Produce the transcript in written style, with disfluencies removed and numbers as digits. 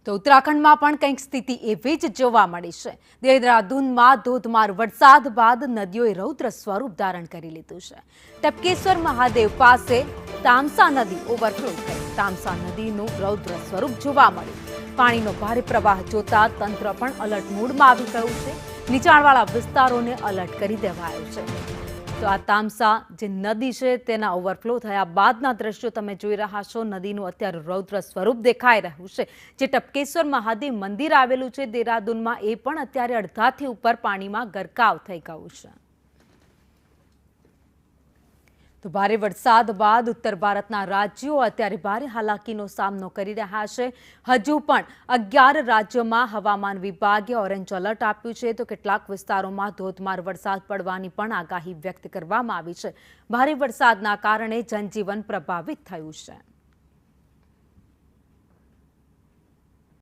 તો ઉત્તરાખંડમાં પણ કંઈક સ્થિતિ એવી જ જોવા મળી છે। દેહરાદૂનમાં ધોધમાર વરસાદ બાદ નદીઓએ રૌદ્ર સ્વરૂપ ધારણ કરી લીધું છે। ટપકેશ્વર મહાદેવ પાસે તામસા નદી ઓવરફ્લો થઈ। તામસા નદીનું રૌદ્ર સ્વરૂપ જોવા મળ્યું। પાણીનો ભારે પ્રવાહ જોતા તંત્ર પણ અલર્ટ મોડમાં આવી ગયું છે। નીચાણવાળા વિસ્તારોને અલર્ટ કરી દેવાયો છે। તો આ તામસા જે નદી છે તેના ઓવરફ્લો થયા બાદના દ્રશ્યો તમે જોઈ રહ્યા છો। નદીનું અત્યારે રૌદ્ર સ્વરૂપ દેખાઈ રહ્યું છે। જે ટપકેશ્વર મહાદેવ મંદિર આવેલું છે દેહરાદૂનમાં એ પણ અત્યારે અડધાથી ઉપર પાણીમાં ગરકાવ થઈ ગયું છે। તો ભારે વરસાદ બાદ ઉત્તર ભારતના રાજ્યો અત્યારે ભારે હાલાકીનો સામનો કરી રહ્યા છે। હજુ પણ 11 રાજ્યોમાં હવામાન વિભાગે ઓરેન્જ એલર્ટ આપ્યું છે। તો કેટલાક વિસ્તારોમાં ધોધમાર વરસાદ પડવાની પણ આગાહી વ્યક્ત કરવામાં આવી છે। ભારે વરસાદના કારણે જનજીવન પ્રભાવિત થયું છે।